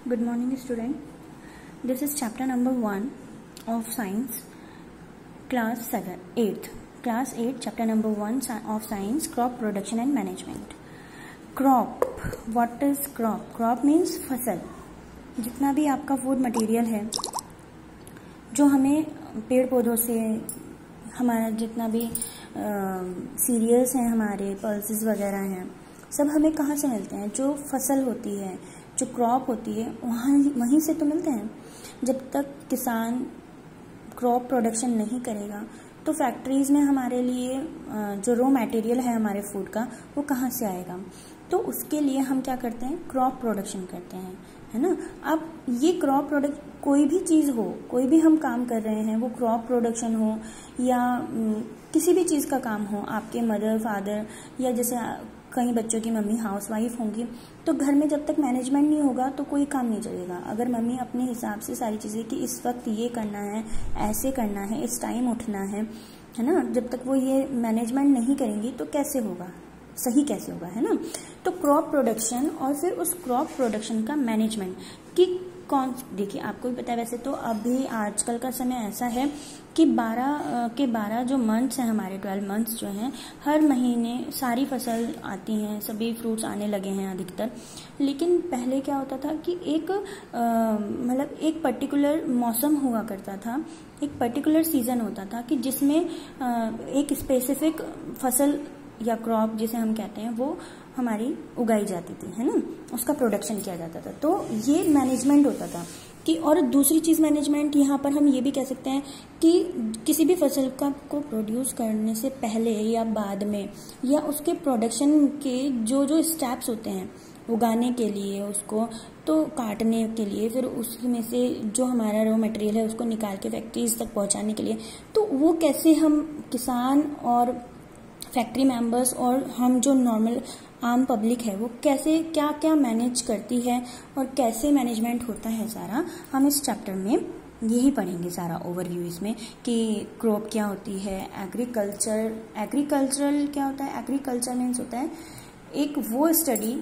Good morning, student. This is chapter number 1 of science, class 8th. Class 8, chapter number 1 of science, crop production and management. Crop. What is crop? Crop means फसल. जितना भी आपका food material है जो हमें पेड़ पौधों से, हमारा जितना भी सीरियल्स हैं, हमारे पल्सेस वगैरह हैं, सब हमें कहाँ से मिलते हैं? जो फसल होती है, जो क्रॉप होती है, वहीं से तो मिलते हैं. जब तक किसान क्रॉप प्रोडक्शन नहीं करेगा तो फैक्ट्रीज में हमारे लिए जो रॉ मटेरियल है हमारे फूड का, वो कहाँ से आएगा? तो उसके लिए हम क्या करते हैं? क्रॉप प्रोडक्शन करते हैं, है ना. अब ये क्रॉप प्रोडक्ट कोई भी चीज़ हो, कोई भी हम काम कर रहे हैं, वो क्रॉप प्रोडक्शन हो या किसी भी चीज़ का काम हो, आपके मदर फादर या जैसे कई बच्चों की मम्मी हाउसवाइफ होंगी, तो घर में जब तक मैनेजमेंट नहीं होगा तो कोई काम नहीं चलेगा. अगर मम्मी अपने हिसाब से सारी चीज़ें कि इस वक्त ये करना है, ऐसे करना है, इस टाइम उठना है ना, जब तक वो ये मैनेजमेंट नहीं करेंगी तो कैसे होगा, सही कैसे होगा, है ना. तो क्रॉप प्रोडक्शन और फिर उस क्रॉप प्रोडक्शन का मैनेजमेंट कि कौन, देखिए आपको भी पता है, वैसे तो अभी आजकल का समय ऐसा है कि 12 जो मंथ्स हैं हमारे, 12 मंथ्स जो हैं, हर महीने सारी फसल आती हैं, सभी फ्रूट्स आने लगे हैं अधिकतर. लेकिन पहले क्या होता था कि मतलब एक पर्टिकुलर मौसम हुआ करता था, एक पर्टिकुलर सीजन होता था कि जिसमें एक स्पेसिफिक फसल या क्रॉप जिसे हम कहते हैं वो हमारी उगाई जाती थी, है ना, उसका प्रोडक्शन किया जाता था. तो ये मैनेजमेंट होता था कि, और दूसरी चीज़ मैनेजमेंट यहाँ पर हम ये भी कह सकते हैं कि किसी भी फसल को प्रोड्यूस करने से पहले या बाद में या उसके प्रोडक्शन के जो स्टेप्स होते हैं उगाने के लिए, उसको तो काटने के लिए, फिर उसमें से जो हमारा रॉ मटेरियल है उसको निकाल के फैक्ट्रीज तक पहुँचाने के लिए, तो वो कैसे हम किसान और फैक्ट्री मेंबर्स और हम जो नॉर्मल आम पब्लिक है वो कैसे क्या क्या मैनेज करती है और कैसे मैनेजमेंट होता है, सारा हम इस चैप्टर में यही पढ़ेंगे. सारा ओवरव्यू इसमें कि क्रॉप क्या होती है, एग्रीकल्चरल क्या होता है. एग्रीकल्चर मीन्स होता है एक वो स्टडी,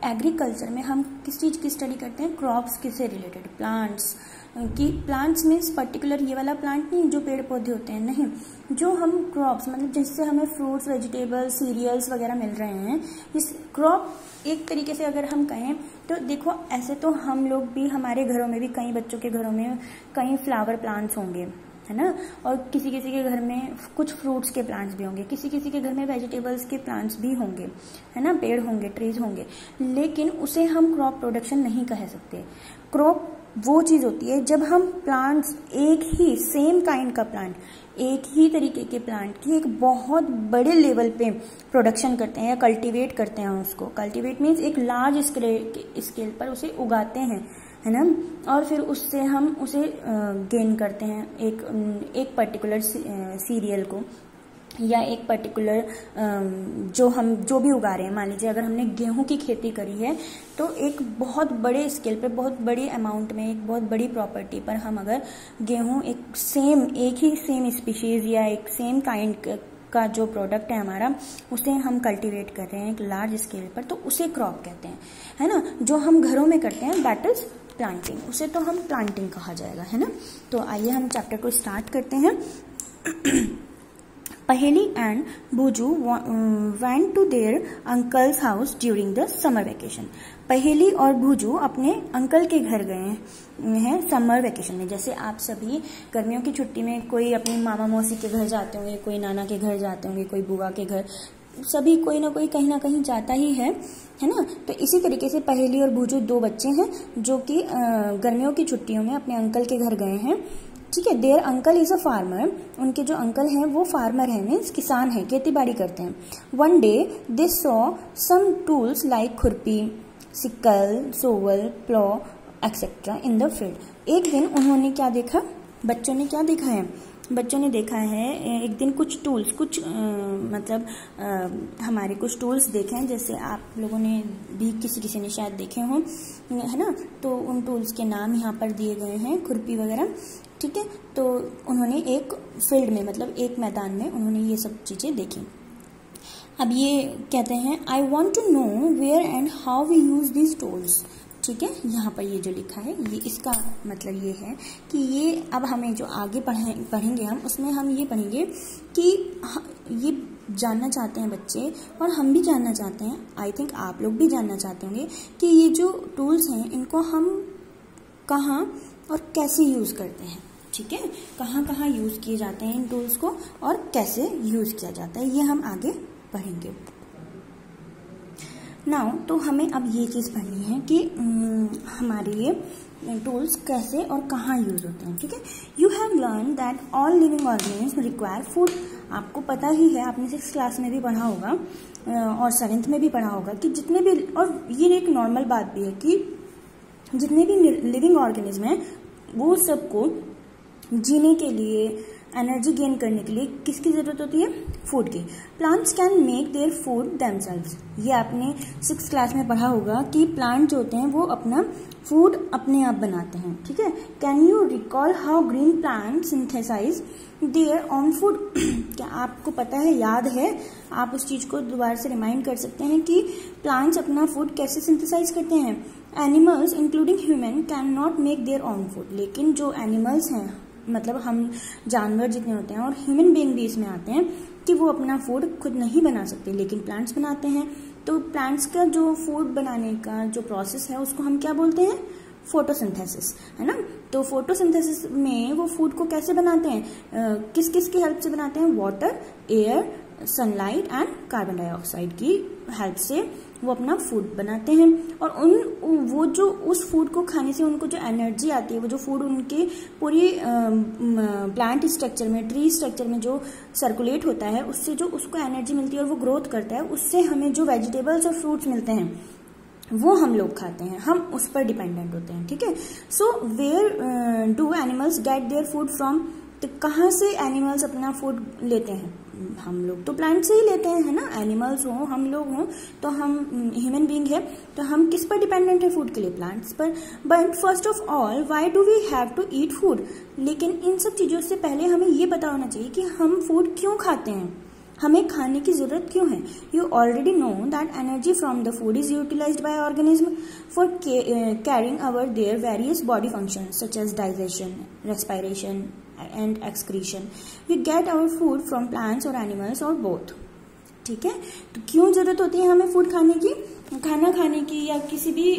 एग्रीकल्चर में हम किस चीज़ की स्टडी करते हैं? क्रॉप्स किससे रिलेटेड, प्लांट्स की. प्लांट्स मीन्स पर्टिकुलर ये वाला प्लांट नहीं जो पेड़ पौधे होते हैं, नहीं, जो हम क्रॉप्स मतलब जिससे हमें फ्रूट्स, वेजिटेबल्स, सीरियल्स वगैरह मिल रहे हैं. इस क्रॉप एक तरीके से अगर हम कहें तो देखो, ऐसे तो हम लोग भी, हमारे घरों में भी, कई बच्चों के घरों में कई फ्लावर प्लांट्स होंगे, है ना, और किसी किसी के घर में कुछ फ्रूट्स के प्लांट्स भी होंगे, किसी किसी के घर में वेजिटेबल्स के प्लांट्स भी होंगे, है ना, पेड़ होंगे, ट्रीज होंगे. लेकिन उसे हम क्रॉप प्रोडक्शन नहीं कह सकते. क्रॉप वो चीज़ होती है जब हम प्लांट्स, एक ही सेम काइंड का प्लांट, एक ही तरीके के प्लांट की एक बहुत बड़े लेवल पे प्रोडक्शन करते हैं या कल्टीवेट करते हैं उसको. कल्टीवेट मीन्स एक लार्ज स्केल पर उसे उगाते हैं, है ना, और फिर उससे हम उसे गेन करते हैं एक पर्टिकुलर सीरियल को या एक पर्टिकुलर जो भी उगा रहे हैं. मान लीजिए अगर हमने गेहूं की खेती करी है तो एक बहुत बड़े स्केल पे, बहुत बड़ी अमाउंट में, एक बहुत बड़ी प्रॉपर्टी पर हम अगर गेहूं एक ही सेम स्पीशीज या एक सेम काइंड का जो प्रोडक्ट है हमारा, उसे हम कल्टीवेट कर रहे हैं एक लार्ज स्केल पर, तो उसे क्रॉप कहते हैं, है ना. जो हम घरों में करते हैं दैट इज प्लांटिंग, उसे तो हम प्लांटिंग कहा जाएगा, है ना. तो आइए हम चैप्टर को स्टार्ट करते हैं. पहेली and भूजू went to their uncle's house during the summer vacation. पहेली और भूजू अपने अंकल के घर गए हैं समर वेकेशन में. जैसे आप सभी गर्मियों की छुट्टी में कोई अपने मामा मौसी के घर जाते होंगे, कोई नाना के घर जाते होंगे, कोई बुआ के घर, सभी कोई ना कोई कहीं ना कहीं जाता ही है ना. तो इसी तरीके से पहेली और भूजू 2 बच्चे हैं जो कि गर्मियों की छुट्टियों में अपने अंकल के घर गए हैं. ठीक है. There uncle is a farmer. उनके जो अंकल हैं वो फार्मर हैं, मीन्स किसान हैं, खेती बाड़ी करते हैं. One day they saw some tools like khurpi, sickle, shovel, plough etcetera in the field. एक दिन उन्होंने क्या देखा, बच्चों ने क्या देखा है, बच्चों ने देखा है एक दिन कुछ टूल्स, हमारे कुछ टूल्स देखे हैं, जैसे आप लोगों ने भी किसी ने शायद देखे हों, है ना. तो उन टूल्स के नाम यहाँ पर दिए गए हैं, खुरपी वगैरह. ठीक है. तो उन्होंने एक फील्ड में, मतलब एक मैदान में उन्होंने ये सब चीज़ें देखी. अब ये कहते हैं, I want to know where and how we use these tools. ठीक है, यहाँ पर ये जो लिखा है ये इसका मतलब ये है कि ये अब हमें जो आगे पढ़ेंगे हम उसमें हम ये पढ़ेंगे कि ये जानना चाहते हैं बच्चे और हम भी जानना चाहते हैं, आई थिंक आप लोग भी जानना चाहते होंगे कि ये जो टूल्स हैं इनको हम कहाँ और कैसे यूज़ करते हैं। ठीक है, कहाँ कहाँ यूज़ किए जाते हैं इन टूल्स को और कैसे यूज़ किया जाता है, ये हम आगे पढ़ेंगे। नाउ तो हमें अब ये चीज़ पढ़नी है कि हमारे ये टूल्स कैसे और कहाँ यूज़ होते हैं। ठीक है, you have learn that all living organism require food. आपको पता ही है, आपने 6th क्लास में भी पढ़ा होगा और 7th में भी पढ़ा होगा कि जितने भी, और ये एक नॉर्मल बात भी है कि जितने भी लिविंग ऑर्गेनिज्म हैं वो सबको जीने के लिए, एनर्जी गेन करने के लिए किसकी ज़रूरत होती है? फूड की। Plants can make their food themselves. ये आपने 6th क्लास में पढ़ा होगा कि प्लांट जो होते हैं वो अपना फूड अपने आप बनाते हैं। ठीक है, can you recall how green plant synthesise their own food? क्या आपको पता है, याद है, आप उस चीज़ को दोबारा से रिमाइंड कर सकते हैं कि प्लांट्स अपना फूड कैसे सिंथेसाइज करते हैं? Animals including human can not make their own food. लेकिन जो एनिमल्स हैं, मतलब हम जानवर जितने होते हैं और ह्यूमन बीइंग भी इसमें आते हैं कि वो अपना फूड खुद नहीं बना सकते, लेकिन प्लांट्स बनाते हैं। तो प्लांट्स का जो फूड बनाने का जो प्रोसेस है उसको हम क्या बोलते हैं? फोटोसिंथेसिस, है ना। तो फोटोसिंथेसिस में वो फूड को कैसे बनाते हैं, किस किस की हेल्प से बनाते हैं? Water, air, sunlight and carbon dioxide की हेल्प से वो अपना फूड बनाते हैं। और वो जो उस फूड को खाने से उनको जो एनर्जी आती है, वो जो फूड उनके पूरी प्लांट स्ट्रक्चर में, ट्री स्ट्रक्चर में जो सर्कुलेट होता है, उससे जो उसको एनर्जी मिलती है और वो ग्रोथ करता है, उससे हमें जो वेजिटेबल्स और फ्रूट्स मिलते हैं वो हम लोग खाते हैं, हम उस पर डिपेंडेंट होते हैं। ठीक है, so where do animals get their food from? तो कहाँ से एनिमल्स अपना फूड लेते हैं? हम लोग तो प्लांट से ही लेते हैं, है ना। एनिमल्स हो, हम लोग हों, तो हम ह्यूमन बीइंग है, तो हम किस पर डिपेंडेंट है फूड के लिए? प्लांट्स पर। But first of all why do we have to eat food? लेकिन इन सब चीज़ों से पहले हमें ये पता होना चाहिए कि हम फूड क्यों खाते हैं, हमें खाने की जरूरत क्यों है। You already know that energy from the food is utilised by organism for carrying our their various body functions such as digestion, respiration and excretion. We get our food from plants or animals or both. ठीक है, तो क्यों जरूरत होती है हमें food खाने की, खाना खाने की या किसी भी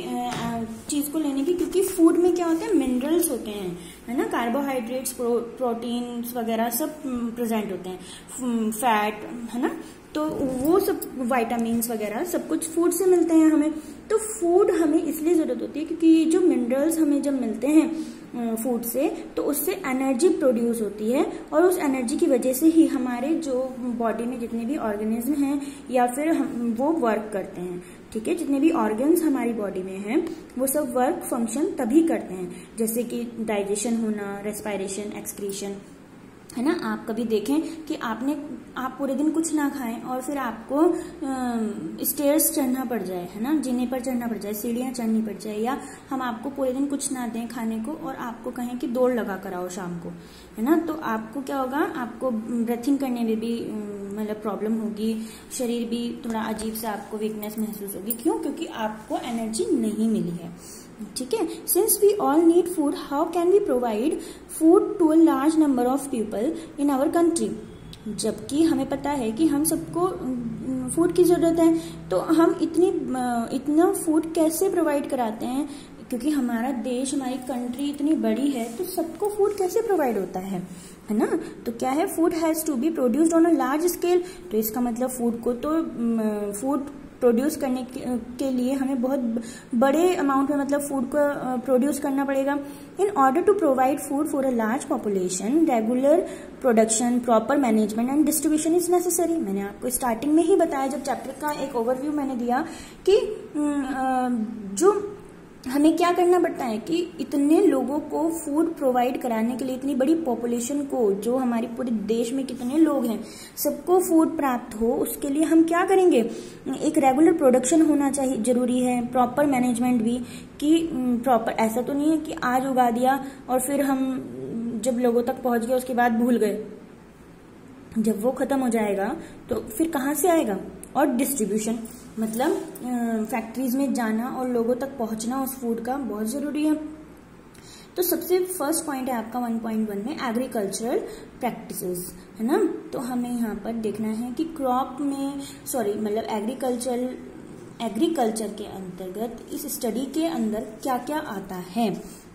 चीज को लेने की? क्योंकि फूड में क्या होते हैं? मिनरल्स होते हैं, है ना। कार्बोहाइड्रेट्स, प्रोटीन्स वगैरह सब प्रेजेंट होते हैं, फैट, है ना। तो वो सब विटामिन्स वगैरह सब कुछ फूड से मिलते हैं हमें। तो फूड हमें इसलिए जरूरत होती है क्योंकि ये जो मिनरल्स हमें जब मिलते हैं फूड से, तो उससे एनर्जी प्रोड्यूस होती है और उस एनर्जी की वजह से ही हमारे जो बॉडी में जितने भी ऑर्गेनिज्म हैं या फिर वो वर्क करते हैं। ठीक है, जितने भी ऑर्गन्स हमारी बॉडी में हैं वो सब वर्क फंक्शन तभी करते हैं, जैसे कि डाइजेशन होना, रेस्पिरेशन, एक्सक्रीशन, है ना। आप कभी देखें कि आप पूरे दिन कुछ ना खाएं और फिर आपको स्टेयर्स चढ़ना पड़ जाए, है ना, जीने पर चढ़ना पड़ जाए, सीढ़ियां चढ़नी पड़ जाए, या हम आपको पूरे दिन कुछ ना दें खाने को और आपको कहें कि दौड़ लगा कर आओ शाम को, है ना। तो आपको क्या होगा? आपको ब्रीथिंग करने में भी मतलब प्रॉब्लम होगी, शरीर भी थोड़ा अजीब सा, आपको वीकनेस महसूस होगी। क्यों? क्योंकि आपको एनर्जी नहीं मिली है। ठीक है, since we all need food, how can we provide food to a large number of people in our country? जबकि हमें पता है कि हम सबको फूड की जरूरत है, तो हम इतना फूड कैसे प्रोवाइड कराते हैं? क्योंकि हमारा देश, हमारी कंट्री इतनी बड़ी है, तो सबको फूड कैसे प्रोवाइड होता है ना। तो क्या है? Food has to be produced on a large scale. तो इसका मतलब फूड प्रोड्यूस करने के लिए हमें बहुत बड़े अमाउंट में मतलब फूड को प्रोड्यूस करना पड़ेगा। In order to provide food for a large population, regular production, proper management and distribution is necessary. मैंने आपको स्टार्टिंग में ही बताया, जब चैप्टर का एक ओवरव्यू मैंने दिया, कि जो हमें क्या करना पड़ता है कि इतने लोगों को फूड प्रोवाइड कराने के लिए, इतनी बड़ी पॉपुलेशन को, जो हमारे पूरे देश में कितने लोग हैं, सबको फूड प्राप्त हो, उसके लिए हम क्या करेंगे? एक रेगुलर प्रोडक्शन होना चाहिए, जरूरी है। प्रॉपर मैनेजमेंट भी, कि प्रॉपर ऐसा तो नहीं है कि आज उगा दिया और फिर हम जब लोगों तक पहुंच गए उसके बाद भूल गए। जब वो खत्म हो जाएगा तो फिर कहाँ से आएगा? और डिस्ट्रीब्यूशन, मतलब फैक्ट्रीज में जाना और लोगों तक पहुंचना उस फूड का बहुत ज़रूरी है। तो सबसे फर्स्ट पॉइंट है आपका 1.1 में एग्रीकल्चरल प्रैक्टिसेस, है ना। तो हमें यहाँ पर देखना है कि क्रॉप में मतलब एग्रीकल्चर के अंतर्गत इस स्टडी के अंदर क्या क्या आता है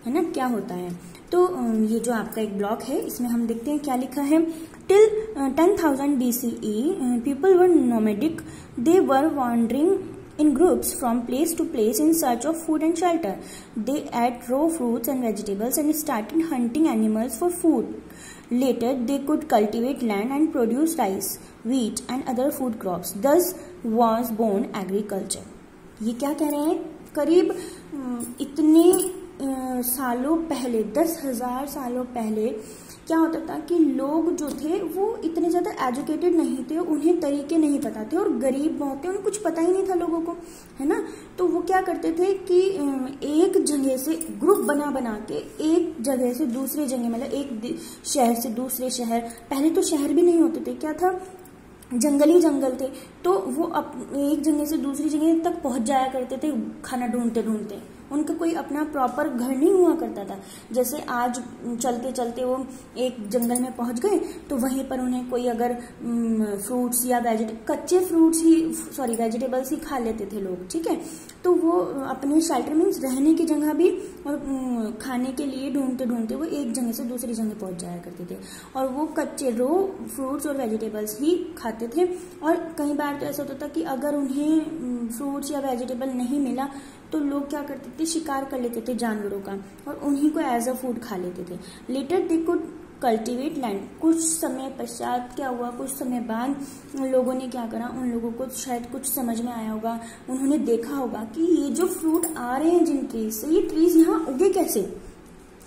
ना, क्या होता है। तो ये जो आपका एक ब्लॉक है इसमें हम देखते हैं क्या लिखा है। Till 10,000 BCE people were nomadic, they were wandering in groups from place to place in search of food and shelter. They ate raw fruits and vegetables and started hunting animals for food. Later, they could cultivate land and produce rice, wheat and other food crops. Thus was born agriculture. ये क्या कह रहे हैं? करीब इतने सालों पहले, 10,000 सालों पहले क्या होता था कि लोग जो थे वो इतने ज़्यादा एजुकेटेड नहीं थे, उन्हें तरीके नहीं पता थे और गरीब बहुत थे, उन्हें कुछ पता ही नहीं था लोगों को, है ना। तो वो क्या करते थे कि एक जगह से ग्रुप बना के एक जगह से दूसरे जगह, मतलब एक शहर से दूसरे शहर, पहले तो शहर भी नहीं होते थे, क्या था, जंगल थे, तो वो एक जगह से दूसरी जगह तक पहुंच जाया करते थे खाना ढूंढते ढूंढते। उनका कोई अपना प्रॉपर घर नहीं हुआ करता था। जैसे आज चलते चलते वो एक जंगल में पहुंच गए तो वहीं पर उन्हें कोई अगर फ्रूट्स या कच्चे फ्रूट्स ही वेजिटेबल्स ही खा लेते थे लोग, ठीक है। तो वो अपने शेल्टर मीन्स रहने की जगह भी और खाने के लिए ढूंढते ढूंढते वो एक जगह से दूसरी जगह पहुंच जाया करते थे और वो कच्चे रो फ्रूट्स और वेजिटेबल्स ही खाते थे। और कई बार तो ऐसा होता था कि अगर उन्हें फ्रूट्स या वेजिटेबल नहीं मिला तो लोग क्या करते थे, शिकार कर लेते थे जानवरों का और उन्हीं को एज अ फूड खा लेते थे। Later they could cultivate land. कुछ समय पश्चात क्या हुआ, कुछ समय बाद उन लोगों ने क्या करा, उन लोगों को शायद कुछ समझ में आया होगा, उन्होंने देखा होगा कि ये जो फ्रूट आ रहे हैं जिन ट्रीज से, ये ट्रीज यहाँ उगे कैसे,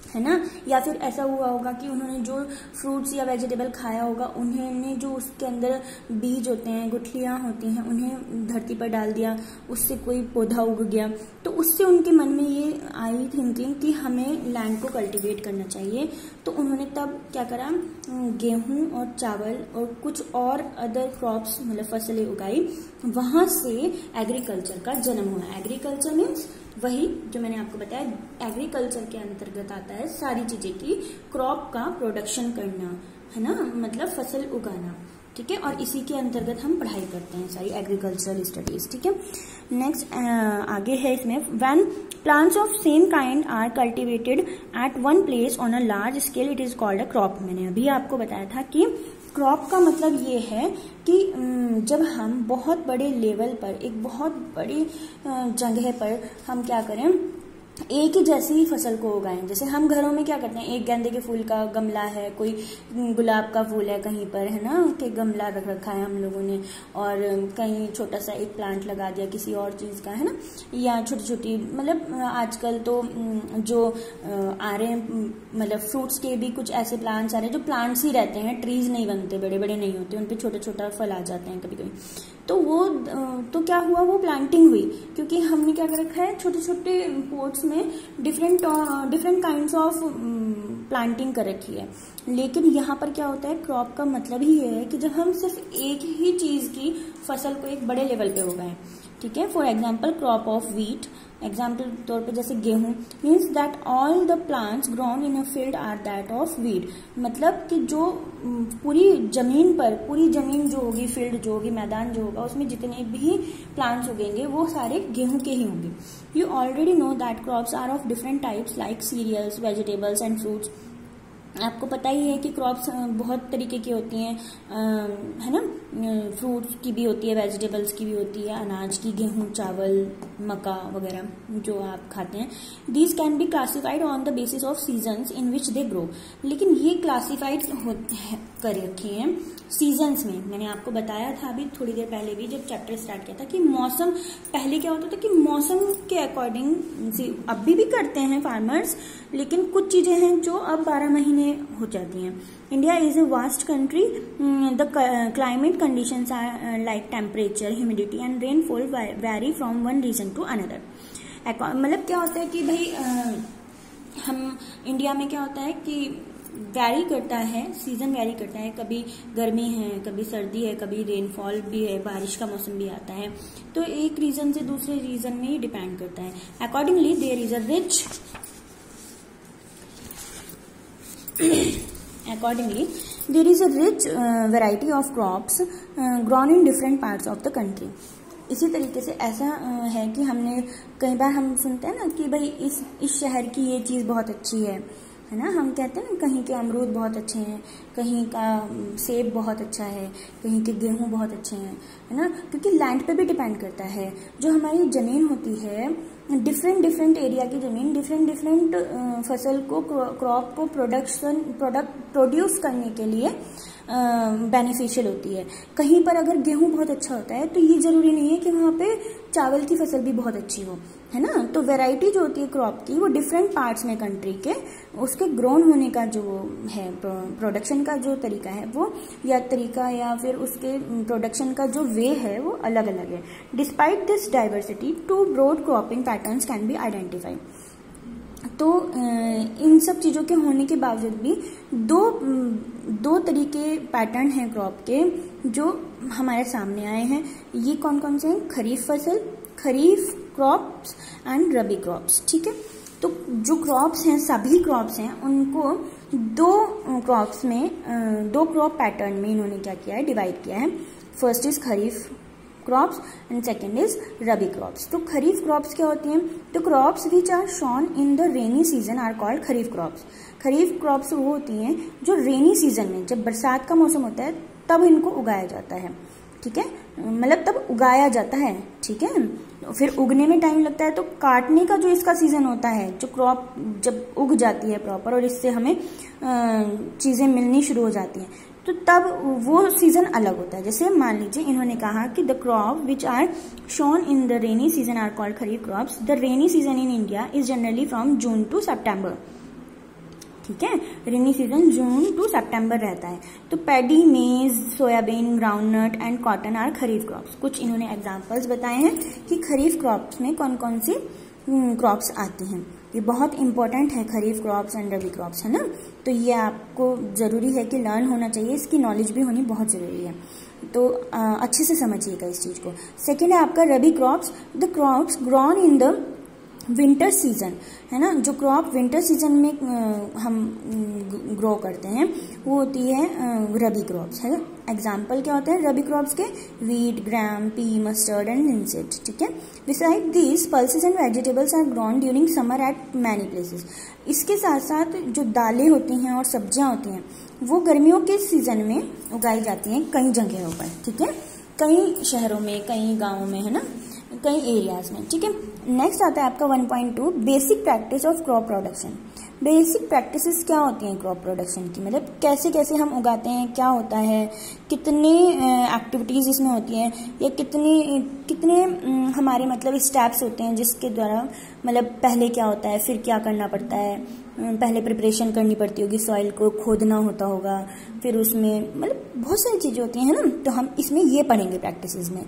है ना। या फिर ऐसा हुआ होगा कि उन्होंने जो फ्रूट्स या वेजिटेबल खाया होगा उन्होंने जो उसके अंदर बीज होते हैं, गुठलियां होती हैं, उन्हें धरती पर डाल दिया, उससे कोई पौधा उग गया। तो उससे उनके मन में ये आई थिंकिंग कि हमें लैंड को कल्टीवेट करना चाहिए। तो उन्होंने तब क्या करा, गेहूं और चावल और कुछ और अदर क्रॉप्स मतलब फसलें उगाई। वहां से एग्रीकल्चर का जन्म हुआ। एग्रीकल्चर मीन्स वही जो मैंने आपको बताया, एग्रीकल्चर के अंतर्गत आता है सारी चीजें की क्रॉप का प्रोडक्शन करना, है ना, मतलब फसल उगाना, ठीक है। और इसी के अंतर्गत हम पढ़ाई करते हैं सारी एग्रीकल्चरल स्टडीज, ठीक है। नेक्स्ट आगे है इसमें, when plants of same kind are cultivated at one place on a large scale it is called a crop. मैंने अभी आपको बताया था कि क्रॉप का मतलब ये है कि जब हम बहुत बड़े लेवल पर, एक बहुत बड़ी जगह पर हम क्या करें, एक ही जैसी फसल को उगाएं। जैसे हम घरों में क्या करते हैं, एक गेंदे के फूल का गमला है, कोई गुलाब का फूल है कहीं पर, है ना, कि गमला रख रखा है हम लोगों ने, और कहीं छोटा सा एक प्लांट लगा दिया किसी और चीज का, है ना। या छोटी छोटी मतलब आजकल तो जो आ रहे हैं मतलब फ्रूट्स के भी कुछ ऐसे प्लांट्स आ रहे हैं जो प्लांट्स ही रहते हैं, ट्रीज नहीं बनते, बड़े बड़े नहीं होते, उनपे छोटा छोटा फल आ जाते हैं कभी कभी। तो वो तो क्या हुआ, वो प्लांटिंग हुई, क्योंकि हमने क्या कर रखा है, छोटे छोटे पोट्स में डिफरेंट काइंड्स ऑफ प्लांटिंग कर रखी है। लेकिन यहाँ पर क्या होता है, क्रॉप का मतलब ही ये है कि जब हम सिर्फ एक ही चीज की फसल को एक बड़े लेवल पे उगाएं, ठीक है। For example crop of wheat, example तौर पे जैसे गेहूं, means that all the plants grown in a field are that of wheat. मतलब कि जो पूरी जमीन जो होगी, फील्ड जो होगी, मैदान जो होगा, उसमें जितने भी प्लांट्स उगेंगे वो सारे गेहूं के ही होंगे। You already know that crops are of different types like cereals, vegetables and fruits. आपको पता ही है कि क्रॉप्स बहुत तरीके की होती हैं, है ना, फ्रूट्स की भी होती है, वेजिटेबल्स की भी होती है, अनाज की, गेहूं, चावल, मक्का वगैरह जो आप खाते हैं। These can be classified on the basis of seasons in which they grow. लेकिन ये क्लासिफाइड कर रखी हैं सीजन्स में। मैंने आपको बताया था अभी थोड़ी देर पहले भी जब चैप्टर स्टार्ट किया था कि मौसम, पहले क्या होता था कि मौसम के अकॉर्डिंग, अभी भी करते हैं फार्मर्स, लेकिन कुछ चीजें हैं जो अब 12 महीने हो जाती हैं। India is a vast country, the climate conditions are like temperature, humidity and rainfall vary from one region to another. मतलब क्या होता है कि भाई हम इंडिया में क्या होता है कि वैरी करता है, सीजन वैरी करता है, कभी गर्मी है, कभी सर्दी है, कभी रेनफॉल भी है, बारिश का मौसम भी आता है, तो एक रीजन से दूसरे रीजन में ही डिपेंड करता है। Accordingly there is a rich variety of crops grown in different parts of the country. इसी तरीके से ऐसा है कि हमने कई बार हम सुनते हैं ना कि भाई इस शहर की ये चीज़ बहुत अच्छी है ना, हम कहते हैं ना कहीं के अमरूद बहुत अच्छे हैं, कहीं का सेब बहुत अच्छा है, कहीं के गेहूं बहुत अच्छे हैं, है ना, क्योंकि लैंड पे भी डिपेंड करता है। जो हमारी ज़मीन होती है, डिफरेंट एरिया की ज़मीन डिफरेंट फसल को, क्रॉप को प्रोड्यूस करने के लिए बेनिफिशियल होती है। कहीं पर अगर गेहूं बहुत अच्छा होता है तो ये जरूरी नहीं है कि वहाँ पे चावल की फसल भी बहुत अच्छी हो, है ना। तो वैरायटी जो होती है क्रॉप की वो डिफरेंट पार्ट्स में कंट्री के, उसके ग्रोन होने का जो है प्रोडक्शन का जो तरीका है वो, या तरीका या फिर उसके प्रोडक्शन का जो वे है वो अलग अलग है। Despite this diversity two broad cropping patterns can be identified. तो इन सब चीज़ों के होने के बावजूद भी दो तरीके पैटर्न हैं क्रॉप के जो हमारे सामने आए हैं। ये कौन कौन से हैं? खरीफ फसल, खरीफ क्रॉप्स एंड रबी क्रॉप्स, ठीक है। तो जो क्रॉप्स हैं, सभी क्रॉप्स हैं, उनको दो क्रॉप पैटर्न में इन्होंने क्या किया है, डिवाइड किया है। First is kharif crops and second is rabi crops. तो खरीफ क्रॉप्स क्या होती हैं? तो crops which are sown in the rainy season are called kharif crops. Kharif crops वो होती हैं जो रेनी सीजन में, जब बरसात का मौसम होता है तब इनको उगाया जाता है, ठीक है, मतलब तब उगाया जाता है, ठीक है। फिर उगने में टाइम लगता है, तो काटने का जो इसका सीजन होता है, जो क्रॉप जब उग जाती है प्रॉपर और इससे हमें चीजें मिलनी शुरू हो जाती हैं, तो तब वो सीजन अलग होता है। जैसे मान लीजिए इन्होंने कहा कि the crop which are sown in the rainy season are called kharif crops. The rainy season in India is generally from June to September, ठीक है। रेनी सीजन जून टू सितंबर रहता है। तो paddy, maize, soybean, groundnut and cotton are kharif crops. कुछ इन्होंने examples बताए हैं कि खरीफ क्रॉप्स में कौन कौन सी क्रॉप्स आती हैं। ये बहुत इंपॉर्टेंट है, खरीफ क्रॉप्स एंड रबी क्रॉप्स, है ना। तो ये आपको जरूरी है कि लर्न होना चाहिए, इसकी नॉलेज भी होनी बहुत जरूरी है। तो अच्छे से समझिएगा इस चीज को। सेकेंड है आपका rabi crops. The crops grown in the winter season, है ना। जो क्रॉप विंटर सीजन में हम ग्रो करते हैं वो होती है रबी क्रॉप्स, है। एग्जाम्पल क्या होते हैं रबी क्रॉप्स के? Wheat, gram, pea, mustard and linseed, ठीक है। Beside this pulses and vegetables are grown during summer at many places. इसके साथ साथ जो दालें होती हैं और सब्जियां होती हैं वो गर्मियों के सीजन में उगाई जाती हैं कई जगहों पर, ठीक है, कई शहरों में, कई गाँवों में, है ना, कई एरियाज में, ठीक है। नेक्स्ट आता है आपका 1.2 basic practice of crop production. Basic practices क्या होती हैं क्रॉप प्रोडक्शन की, मतलब कैसे कैसे हम उगाते हैं, क्या होता है, कितनी एक्टिविटीज इसमें होती हैं, या कितने हमारे मतलब स्टेप्स होते हैं जिसके द्वारा, मतलब पहले क्या होता है, फिर क्या करना पड़ता है, पहले प्रिपरेशन करनी पड़ती होगी, सॉइल को खोदना होता होगा, फिर उसमें मतलब बहुत सारी चीजें होती हैं, है ना। तो हम इसमें ये पढ़ेंगे प्रैक्टिसेस में,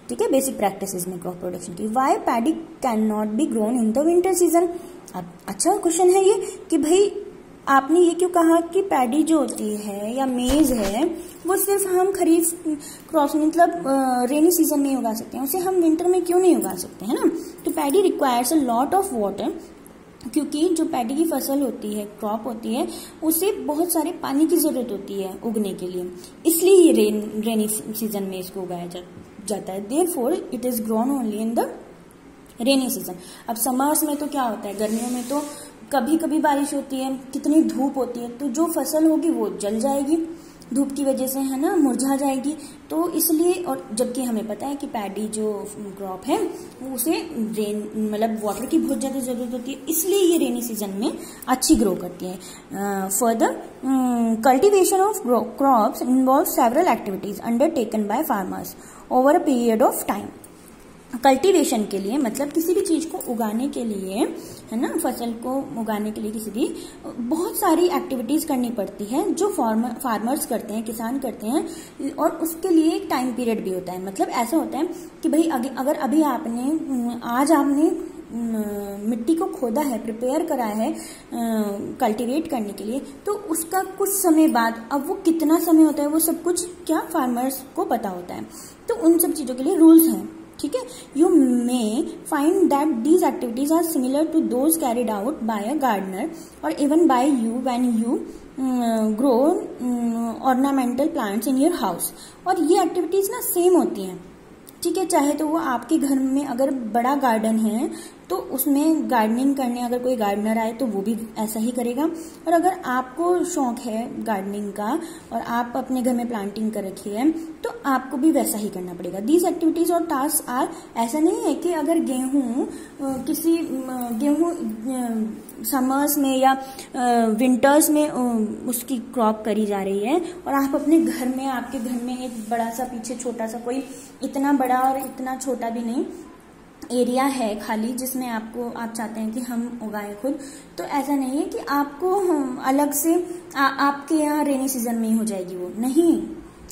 ठीक है, बेसिक प्रैक्टिसेस में क्रॉप प्रोडक्शन की। Why paddy can not be grown in the winter season. अब अच्छा क्वेश्चन है ये कि भाई आपने ये क्यों कहा कि पैडी जो होती है या मेज है वो सिर्फ हम खरीफ क्रॉप्स मतलब रेनी सीजन में ही उगा सकते हैं, उसे हम विंटर में क्यों नहीं उगा सकते, है ना। तो paddy requires a lot of water, क्योंकि जो पैडी की फसल होती है, क्रॉप होती है, उसे बहुत सारे पानी की जरूरत होती है उगने के लिए, इसलिए ये रेनी सीजन में इसको उगाया जाता है। Therefore it is grown only in the rainy season. अब समर्स में तो क्या होता है, गर्मियों में तो कभी कभी बारिश होती है, कितनी धूप होती है, तो जो फसल होगी वो जल जाएगी धूप की वजह से, है ना, मुरझा जाएगी। तो इसलिए, और जबकि हमें पता है कि पैडी जो क्रॉप है उसे रेन मतलब वाटर की बहुत ज्यादा जरूरत होती है, इसलिए ये रेनी सीजन में अच्छी ग्रो करती है। Further cultivation of crops involve several activities undertaken by farmers over a period of time. Cultivation के लिए मतलब किसी भी चीज को उगाने के लिए, है ना, फसल को उगाने के लिए किसी भी बहुत सारी एक्टिविटीज करनी पड़ती है जो फार्मर्स करते हैं, किसान करते हैं, और उसके लिए एक टाइम पीरियड भी होता है। मतलब ऐसा होता है कि भाई अगर अभी आज आपने मिट्टी को खोदा है, प्रिपेयर करा है कल्टीवेट करने के लिए, तो उसका कुछ समय बाद, अब वो कितना समय होता है वो सब कुछ क्या फार्मर्स को पता होता है। तो उन सब चीज़ों के लिए रूल्स हैं, ठीक है। You may find that these activities are similar to those carried out by a gardener और even by you when you grow ornamental plants in your house. और ये एक्टिविटीज ना सेम होती हैं, ठीक है। चाहे तो वो आपके घर में अगर बड़ा गार्डन है तो उसमें गार्डनिंग करने अगर कोई गार्डनर आए तो वो भी ऐसा ही करेगा, और अगर आपको शौक है गार्डनिंग का और आप अपने घर में प्लांटिंग कर रखी है तो आपको भी वैसा ही करना पड़ेगा। दीज एक्टिविटीज और टास्क आर, ऐसा नहीं है कि अगर गेहूं समर्स में या विंटर्स में उसकी क्रॉप करी जा रही है और आप अपने घर में, आपके घर में एक बड़ा सा पीछे छोटा सा, कोई इतना बड़ा और इतना छोटा भी नहीं एरिया है खाली जिसमें आप चाहते हैं कि हम उगाएं खुद, तो ऐसा नहीं है कि आपको अलग से आपके यहाँ रेनी सीजन में ही हो जाएगी वो, नहीं,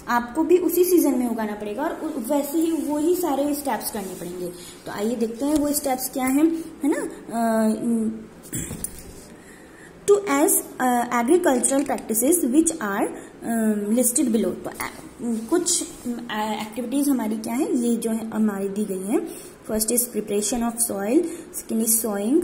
आपको भी उसी सीजन में उगाना पड़ेगा और वैसे ही वही सारे स्टेप्स करने पड़ेंगे। तो आइए देखते हैं वो स्टेप्स क्या हैं, है ना। Two as agricultural practices which are listed below. तो कुछ एक्टिविटीज हमारी क्या है, ये जो है हमारी दी गई है। First is preparation of soil, second is sowing,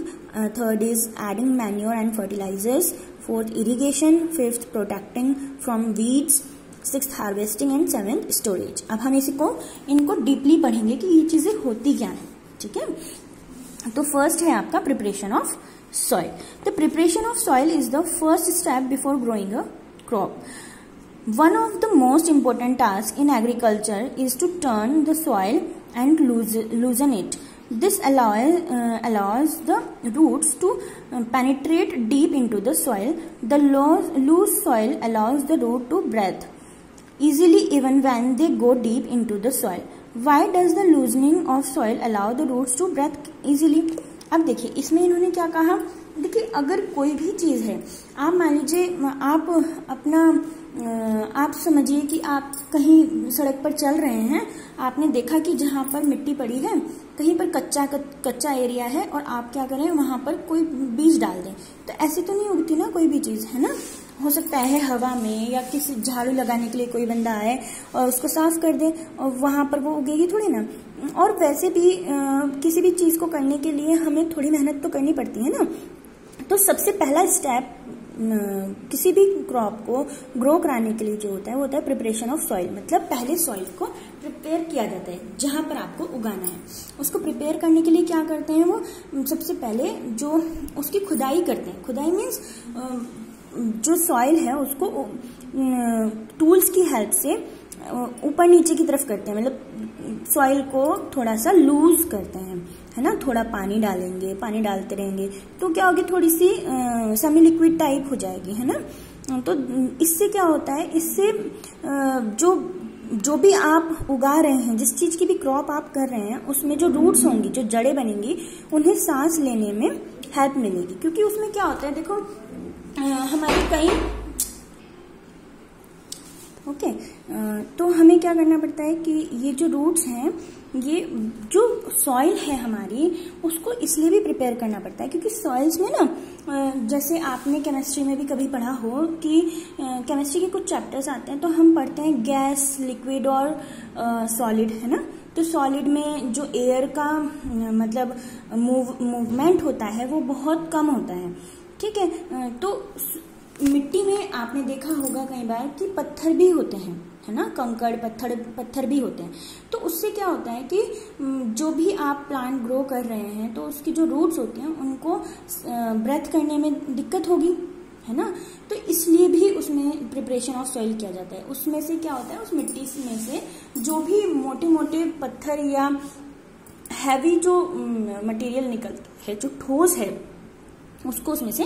third is adding manure and fertilisers, fourth irrigation, fifth protecting from weeds, sixth harvesting and seventh storage. अब हम इनको डीपली पढ़ेंगे कि ये चीजें होती क्या है, ठीक है। तो फर्स्ट है आपका preparation of soil. The preparation of soil is the first step before growing a crop. One of the most important tasks in agriculture is to turn the soil and loosen it. This allows the roots to penetrate deep into the soil. The loose soil allows the root to breathe easily even when they go deep into the soil. Why does the loosening of soil allow the roots to breathe easily? अब देखिए इसमें इन्होंने क्या कहा, देखिए अगर कोई भी चीज है, आप मान लीजिए आप समझिए कि आप कहीं सड़क पर चल रहे हैं, आपने देखा कि जहां पर मिट्टी पड़ी है कहीं पर कच्चा एरिया है और आप क्या करें वहां पर कोई बीज डाल दें, तो ऐसे तो नहीं उगती ना कोई भी चीज, है ना। हो सकता है हवा में या किसी झाड़ू लगाने के लिए कोई बंदा आए और उसको साफ कर दे और वहां पर वो उगेगी थोड़ी ना। और वैसे भी किसी भी चीज को करने के लिए हमें थोड़ी मेहनत तो करनी पड़ती है ना। तो सबसे पहला स्टेप किसी भी क्रॉप को ग्रो कराने के लिए जो होता है वो होता है प्रिपरेशन ऑफ सॉइल। मतलब पहले सॉइल को प्रिपेयर किया जाता है जहां पर आपको उगाना है। उसको प्रिपेयर करने के लिए क्या करते हैं, वो सबसे पहले जो उसकी खुदाई करते हैं। खुदाई मीन्स जो सॉइल है उसको टूल्स की हेल्प से ऊपर नीचे की तरफ करते हैं, मतलब सॉइल को थोड़ा सा लूज करते हैं, है ना। थोड़ा पानी डालेंगे, पानी डालते रहेंगे तो क्या होगी, थोड़ी सी सेमी लिक्विड टाइप हो जाएगी, है ना। तो इससे क्या होता है, इससे जो भी आप उगा रहे हैं, जिस चीज की भी क्रॉप आप कर रहे हैं, उसमें जो रूट्स होंगी, जो जड़ें बनेंगी, उन्हें सांस लेने में हेल्प मिलेगी। क्योंकि उसमें क्या होता है, देखो हमारे कई तो हमें क्या करना पड़ता है कि ये जो रूट्स हैं, ये जो सॉइल है हमारी, उसको इसलिए भी प्रिपेयर करना पड़ता है क्योंकि सॉइल्स में ना, जैसे आपने केमिस्ट्री में भी कभी पढ़ा हो कि केमिस्ट्री के कुछ चैप्टर्स आते हैं तो हम पढ़ते हैं गैस, लिक्विड और सॉलिड, है ना। तो सॉलिड में जो एयर का मतलब मूवमेंट होता है वो बहुत कम होता है, ठीक है। तो मिट्टी में आपने देखा होगा कई बार कि पत्थर भी होते हैं, है ना, कंकड़ पत्थर भी होते हैं। तो उससे क्या होता है कि जो भी आप प्लांट ग्रो कर रहे हैं तो उसकी जो रूट्स होती हैं उनको ब्रेथ करने में दिक्कत होगी, है ना। तो इसलिए भी उसमें प्रिपरेशन ऑफ सॉइल किया जाता है। उसमें से क्या होता है, उस मिट्टी में से जो भी मोटे मोटे पत्थर या हैवी जो मटेरियल निकलता है, जो ठोस है, उसको उसमें से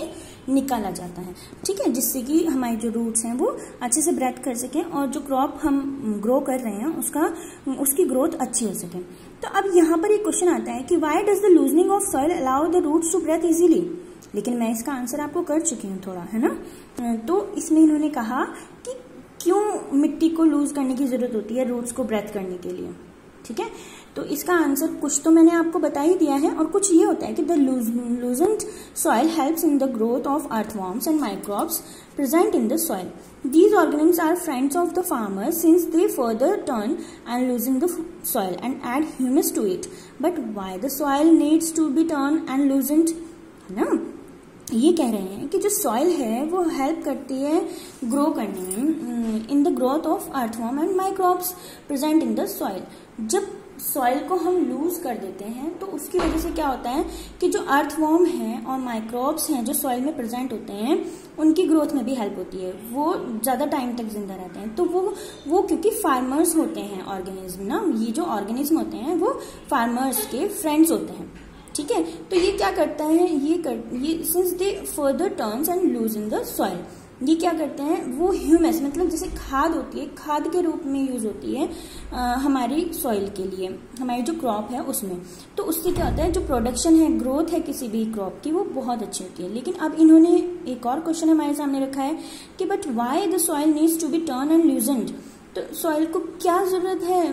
निकाला जाता है, ठीक है, जिससे कि हमारी जो रूट्स हैं वो अच्छे से ब्रेथ कर सकें और जो क्रॉप हम ग्रो कर रहे हैं उसकी ग्रोथ अच्छी हो सके। तो अब यहाँ पर एक क्वेश्चन आता है कि why does the loosening of soil allow the roots to breathe easily. लेकिन मैं इसका आंसर आपको कर चुकी हूँ थोड़ा, है ना। तो इसमें इन्होंने कहा कि क्यों मिट्टी को लूज करने की जरूरत होती है रूट्स को ब्रेथ करने के लिए, ठीक है। तो इसका आंसर कुछ तो मैंने आपको बता ही दिया है, और कुछ ये होता है कि the loosened soil helps in the growth of earthworms and microbes present in the soil. These organisms are friends of the farmer since they further turn and loosen the soil and add humus to it. But why the soil needs to be turned and loosened? है ना, ये कह रहे हैं कि जो soil है वो हेल्प करती है ग्रो करने में, इन the growth of earthworm and microbes present in the soil. जब सॉइल को हम लूज कर देते हैं तो उसकी वजह से क्या होता है कि जो अर्थवॉर्म है और माइक्रोब्स हैं जो सॉइल में प्रेजेंट होते हैं उनकी ग्रोथ में भी हेल्प होती है, वो ज्यादा टाइम तक जिंदा रहते हैं. तो वो क्योंकि फार्मर्स होते हैं ऑर्गेनिज्म ना, ये जो ऑर्गेनिज्म होते हैं वो फार्मर्स के फ्रेंड्स होते हैं. ठीक है, तो ये क्या करता है, ये since they further turns and loose in the soil, ये क्या करते हैं, वो ह्यूमस मतलब जैसे खाद होती है, खाद के रूप में यूज होती है हमारी सॉइल के लिए, हमारी जो क्रॉप है उसमें. तो उससे क्या होता है, जो प्रोडक्शन है, ग्रोथ है किसी भी क्रॉप की, वो बहुत अच्छी होती है. लेकिन अब इन्होंने एक और क्वेश्चन हमारे सामने रखा है कि but why the soil needs to be turn and loosened. तो सॉइल को क्या जरूरत है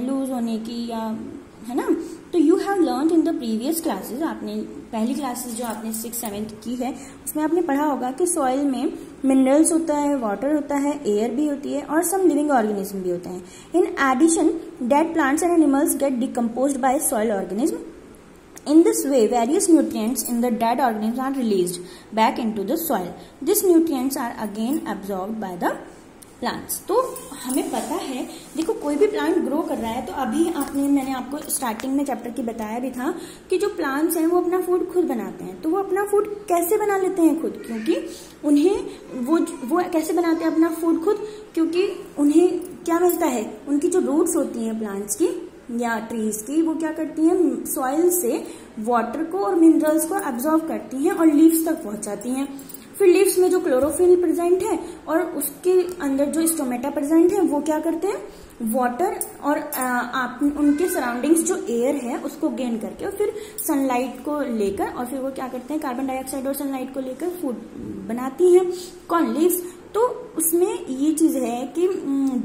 लूज होने की, या है ना. तो you have learn in the previous classes, आपने पहली क्लासेस जो आपने 6th 7th की है उसमें आपने पढ़ा होगा कि सॉइल में मिनरल्स होता है, वाटर होता है, एयर भी होती है और सम लिविंग ऑर्गेनिज्म भी होते हैं. In addition dead plants and animals get decomposed by soil organism. In this way, various nutrients in the dead organisms are released back into the soil. These nutrients are again absorbed by the plants. तो हमें पता है, देखो कोई भी plant grow कर रहा है तो अभी मैंने आपको स्टार्टिंग में चैप्टर की बताया भी था कि जो प्लांट्स हैं वो अपना फूड खुद बनाते हैं. तो वो अपना फूड कैसे बना लेते हैं खुद, क्योंकि उन्हें वो कैसे बनाते हैं अपना फूड खुद, क्योंकि उन्हें क्या मिलता है, उनकी जो रूट्स होती हैं प्लांट्स की या ट्रीज की, वो क्या करती हैं, सॉइल से वाटर को और मिनरल्स को एब्जॉर्ब करती हैं और लीव्स तक पहुंचाती हैं. फिर लीव्स में जो क्लोरोफिल प्रेजेंट है और उसके अंदर जो स्टोमेटा प्रेजेंट है वो क्या करते हैं, वाटर और उनके सराउंडिंग्स जो एयर है उसको गेन करके और फिर सनलाइट को लेकर, और फिर वो क्या करते हैं, कार्बन डाइऑक्साइड और सनलाइट को लेकर फूड बनाती हैं. कौन, लीव्स. तो उसमें ये चीज है कि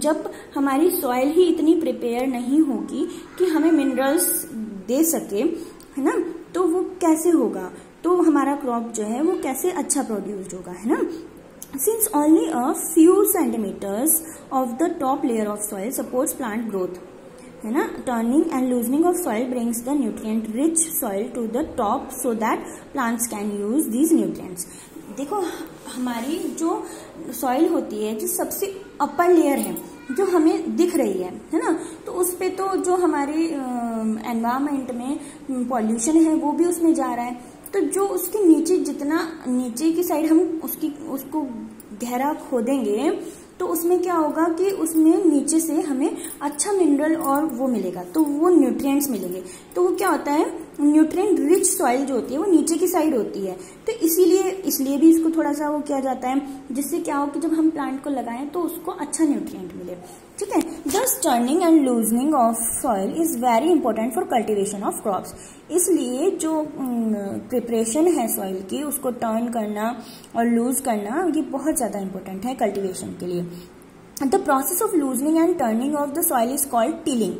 जब हमारी सॉइल ही इतनी प्रिपेयर नहीं होगी कि हमें मिनरल्स दे सके, है ना, तो वो कैसे होगा, तो हमारा क्रॉप जो है वो कैसे अच्छा प्रोड्यूस होगा, है ना. Since only a few centimeters of the top layer of soil supports plant growth, है ना, turning and loosening of soil brings the nutrient rich soil to the top so that plants can use these nutrients. देखो हमारी जो soil होती है, जो सबसे upper layer है जो हमें दिख रही है ना, तो उस पे तो जो हमारे एनवायरमेंट में पॉल्यूशन है वो भी उसमें जा रहा है. तो जो उसके नीचे, जितना नीचे की साइड हम उसको गहरा खोदेंगे तो उसमें क्या होगा कि उसमें नीचे से हमें अच्छा मिनरल और वो मिलेगा, तो वो न्यूट्रिएंट्स मिलेंगे. तो वो क्या होता है, न्यूट्रिएंट रिच सॉइल जो होती है वो नीचे की साइड होती है. तो इसलिए भी इसको थोड़ा सा वो किया जाता है, जिससे क्या हो कि जब हम प्लांट को लगाएं तो उसको अच्छा न्यूट्रिएंट मिले. ठीक है. दस turning and loosening of soil is very important for cultivation of crops. इसलिए जो प्रिपरेशन है सॉइल की, उसको टर्न करना और लूज करना, ये बहुत ज्यादा इंपॉर्टेंट है कल्टिवेशन के लिए. The process of loosening and turning of the soil is called tilling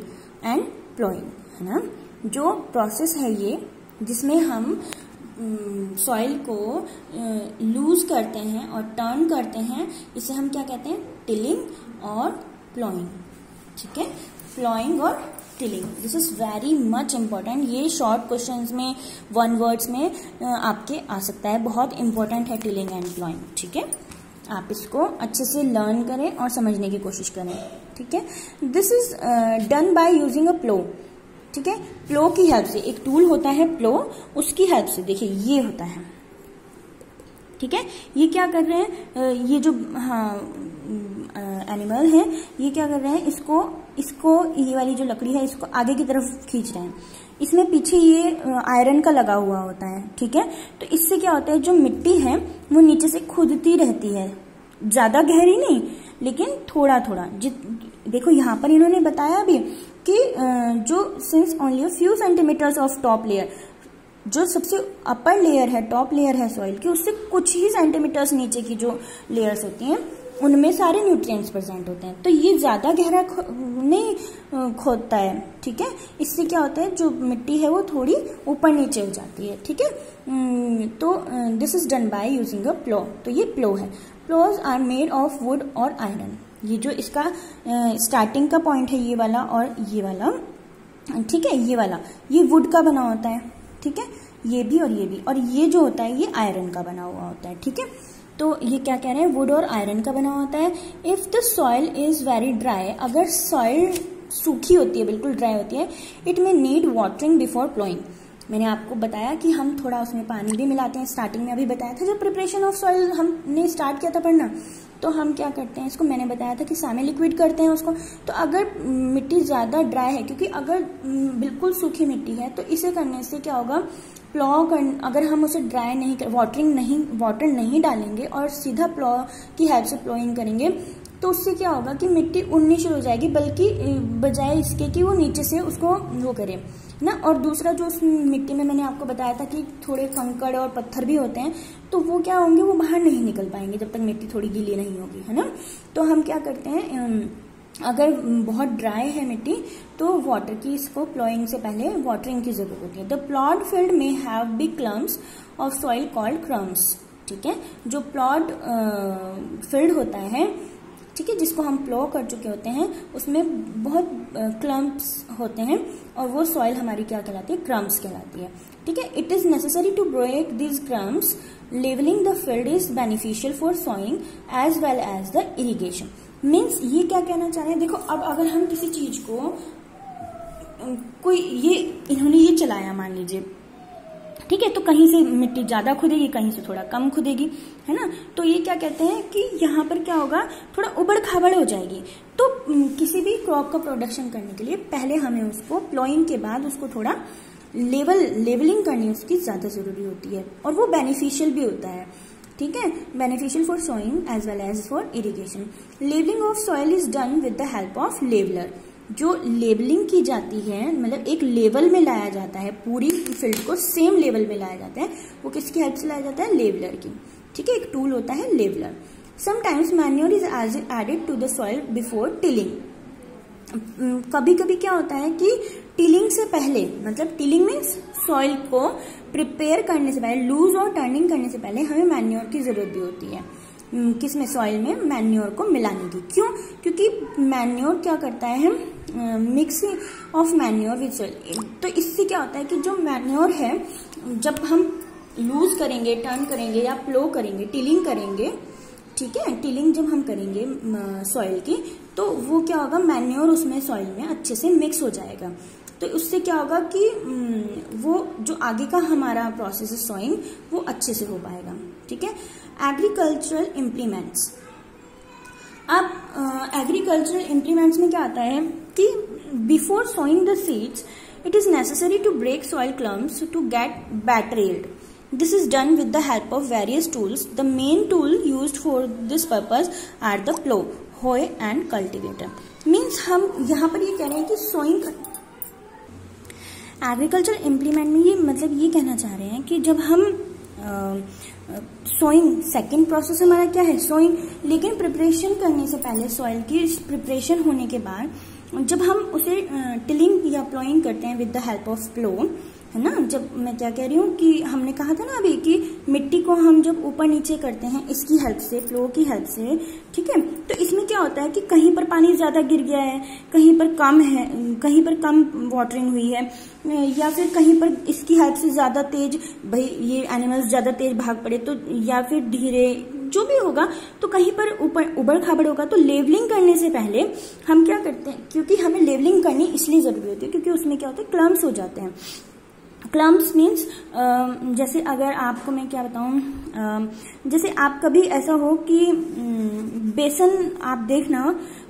and ploughing, है ना. जो प्रोसेस है ये, जिसमें हम सॉइल को लूज करते हैं और टर्न करते हैं, इसे हम क्या कहते हैं, टिलिंग और प्लोइंग. ठीक है, प्लोइंग और tilling, this is very much important. ये शॉर्ट क्वेश्चंस में 1 वर्ड्स में आपके आ सकता है, बहुत इंपॉर्टेंट है टिलिंग एंड प्लोइंग. ठीक है, आप इसको अच्छे से लर्न करें और समझने की कोशिश करें. ठीक है, this is done by using a plough. ठीक है, प्लो की हेल्प से, एक टूल होता है प्लो, उसकी हेल्प से, देखिए ये होता है. ठीक है, ये क्या कर रहे हैं, ये जो एनिमल है, ये क्या कर रहे हैं, इसको ये वाली जो लकड़ी है इसको आगे की तरफ खींच रहे हैं. इसमें पीछे ये आयरन का लगा हुआ होता है. ठीक है, तो इससे क्या होता है, जो मिट्टी है वो नीचे से खुदती रहती है, ज्यादा गहरी नहीं लेकिन थोड़ा थोड़ा. देखो यहाँ पर इन्होंने बताया भी कि जो since only few centimetres of top layer, जो सबसे अपर लेयर है, टॉप लेयर है सॉइल की, उससे कुछ ही सेंटीमीटर्स नीचे की जो लेयर्स होती हैं उनमें सारे न्यूट्रिएंट्स प्रेजेंट होते हैं। तो ये ज्यादा गहरा नहीं खोदता है, ठीक है। इससे क्या होता है, जो मिट्टी है वो थोड़ी ऊपर नीचे हो जाती है, ठीक है। तो this is done by using a plough. तो ये प्लो है। Ploughs are made of wood और आयरन। ये जो इसका स्टार्टिंग का पॉइंट है ये वाला और ये वाला, ठीक है, ये वाला ये वुड का बना होता है, ठीक है, ये भी, और ये जो होता है ये आयरन का बना हुआ होता है, ठीक है। तो ये क्या कह रहे हैं, वुड और आयरन का बना होता है। If the soil is very dry, अगर सॉइल सूखी होती है, बिल्कुल ड्राई होती है, इट में नीड वाटरिंग बिफोर प्लोइंग। मैंने आपको बताया कि हम थोड़ा उसमें पानी भी मिलाते हैं, स्टार्टिंग में अभी बताया था, जब प्रिपरेशन ऑफ सॉइल हमने स्टार्ट किया था पढ़ना, तो हम क्या करते हैं इसको, मैंने बताया था कि सेमी लिक्विड करते हैं उसको। तो अगर मिट्टी ज्यादा ड्राई है, क्योंकि अगर बिल्कुल सूखी मिट्टी है तो इसे करने से क्या होगा, अगर हम उसे ड्राई नहीं वाटर नहीं डालेंगे और सीधा प्लॉ की हेल्प से प्लोइंग करेंगे, तो उससे क्या होगा कि मिट्टी उड़नी शुरू हो जाएगी, बल्कि बजाय इसके कि वो नीचे से उसको वो करे ना। और दूसरा जो उस मिट्टी में मैंने आपको बताया था कि थोड़े कंकड़ और पत्थर भी होते हैं, तो वो क्या होंगे, वो बाहर नहीं निकल पाएंगे जब तक मिट्टी थोड़ी गीली नहीं होगी, है ना। तो हम क्या करते हैं, अगर बहुत ड्राई है मिट्टी तो वाटर की, इसको प्लॉइंग से पहले वाटरिंग की जरूरत होती है। द प्लॉड फील्ड में have big clumps of soil called crumbs, ठीक है। जो प्लॉड फील्ड होता है, ठीक है, जिसको हम प्लो कर चुके होते हैं, उसमें बहुत क्लम्प्स होते हैं और वो सॉइल हमारी क्या कहलाती है, क्रम्स कहलाती है, ठीक है। It is necessary to break this crumbs. Levelling the field is beneficial for sowing as well as the irrigation. Means ये क्या कहना चाह रहे हैं, देखो अब अगर हम किसी चीज को कोई इन्होंने ये चलाया मान लीजिए, ठीक है, तो कहीं से मिट्टी ज्यादा खुदेगी, कहीं से थोड़ा कम खुदेगी, है ना। तो ये क्या कहते हैं कि यहाँ पर क्या होगा, थोड़ा उबड़ खाबड़ हो जाएगी। तो किसी भी क्रॉप का प्रोडक्शन करने के लिए पहले हमें उसको प्लॉइंग के बाद उसको थोड़ा लेवलिंग करनी उसकी ज्यादा जरूरी होती है, और वो बेनिफिशियल भी होता है, ठीक है, beneficial for sowing as well as for irrigation. Levelling of soil is done with the help of leveller. जो लेवलिंग की जाती है, मतलब एक लेवल में लाया जाता है, पूरी फील्ड को सेम लेवल में लाया जाता है, वो किसकी हेल्प से लाया जाता है, लेवलर की, ठीक है, एक टूल होता है leveller. Sometimes manure is added to the soil before tilling. कभी कभी क्या होता है कि टिलिंग से पहले, मतलब टिलिंग मीन्स सॉइल को प्रिपेयर करने से पहले, लूज और टर्निंग करने से पहले हमें मैन्योर की जरूरत भी होती है। किसमें, सॉइल में मैन्योर को मिलाने की। क्यों, क्योंकि मैन्योर क्या करता है, mixing of manure with soil. तो इससे क्या होता है कि जो मैन्योर है, जब हम लूज करेंगे, टर्न करेंगे या प्लो करेंगे, टिलिंग करेंगे, ठीक है, टिलिंग जब हम करेंगे सॉइल की, तो वो क्या होगा, मैन्योर उसमें सॉइल में अच्छे से मिक्स हो जाएगा। तो उससे क्या होगा कि वो जो आगे का हमारा प्रोसेस है सॉइंग, वो अच्छे से हो पाएगा, ठीक है। Agricultural implements. अब एग्रीकल्चरल इम्प्लीमेंट्स में क्या आता है कि before sowing the seeds it is necessary to break soil clumps to get better yield. This is done with the help of various tools. The main tool used for this purpose are the plow, hoe and cultivator. Means हम यहाँ पर ये कह रहे हैं कि sowing agriculture implement में ये मतलब ये कहना चाह रहे हैं कि जब हम सोइंग, सेकेंड प्रोसेस हमारा क्या है, सोइंग, लेकिन प्रिपरेशन करने से पहले, सॉइल की प्रिपरेशन होने के बाद जब हम उसे टिलिंग या प्लोइंग करते हैं विद द हेल्प ऑफ प्लो, है ना। जब मैं क्या कह रही हूँ कि हमने कहा था ना अभी कि मिट्टी को हम जब ऊपर नीचे करते हैं इसकी हेल्प से, प्लो की हेल्प से, ठीक है, तो इसमें क्या होता है कि कहीं पर पानी ज्यादा गिर गया है, कहीं पर कम है, कहीं पर कम वाटरिंग हुई है, या फिर कहीं पर इसकी हेल्प से ज्यादा तेज, भाई ये एनिमल्स ज्यादा तेज भाग पड़े तो, या फिर धीरे, जो भी होगा, तो कहीं पर ऊपर उबड़ खाबड़ होगा। तो लेवलिंग करने से पहले हम क्या करते हैं, क्योंकि हमें लेवलिंग करनी इसलिए जरूरी होती है क्योंकि उसमें क्या होता है, क्लम्प्स हो जाते हैं। क्लम्प्स मीन्स जैसे अगर आपको मैं क्या बताऊं, जैसे आप कभी ऐसा हो कि बेसन आप देखना,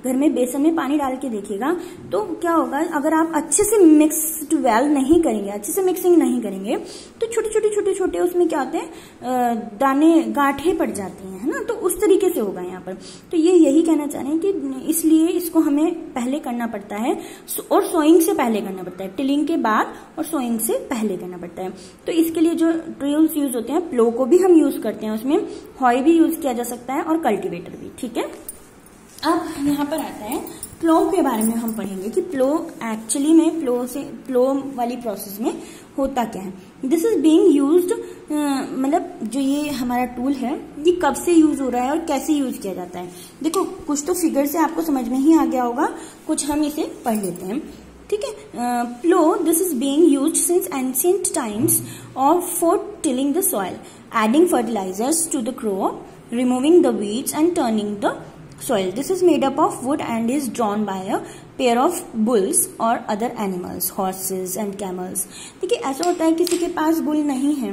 घर में बेसन में पानी डाल के देखिएगा, तो क्या होगा, अगर आप अच्छे से मिक्स्ड वेल नहीं करेंगे, अच्छे से मिक्सिंग नहीं करेंगे, तो छोटे छोटे उसमें क्या होते हैं, दाने, गांठें पड़ जाती हैं, है ना, तो उस तरीके से होगा यहाँ पर। तो ये यही कहना चाह रहे हैं कि इसलिए इसको हमें पहले करना पड़ता है और सोइंग से पहले करना पड़ता है, टिलिंग के बाद और सोइंग से पहले करना पड़ता है। तो इसके लिए जो टूल्स यूज होते हैं, प्लो को भी हम यूज करते हैं, उसमें हॉय भी यूज किया जा सकता है और कल्टीवेटर भी, ठीक है। अब यहाँ पर आता है प्लो के बारे में हम पढ़ेंगे कि प्लो एक्चुअली में प्लो वाली प्रोसेस में होता क्या है। दिस इज बीइंग यूज्ड, मतलब जो ये हमारा टूल है ये कब से यूज हो रहा है और कैसे यूज किया जाता है। देखो कुछ तो फिगर से आपको समझ में ही आ गया होगा, कुछ हम इसे पढ़ लेते हैं, ठीक है। Plough, this is being used since ancient times for tilling the soil, adding fertilisers to the crop, removing the weeds and turning the soil. This is made up of wood and is drawn by a pair of bulls or other animals, horses and camels. देखिए ऐसा होता है किसी के पास bull नहीं है,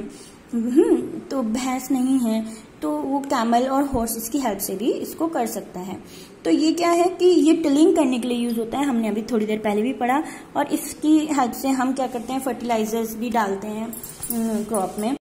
तो भैंस नहीं है, तो वो कैमल और हॉर्सेस की हेल्प से भी इसको कर सकता है। तो ये क्या है कि ये टिलिंग करने के लिए यूज होता है, हमने अभी थोड़ी देर पहले भी पढ़ा। और इसकी हेल्प से हम क्या करते हैं, फर्टिलाइजर्स भी डालते हैं क्रॉप में।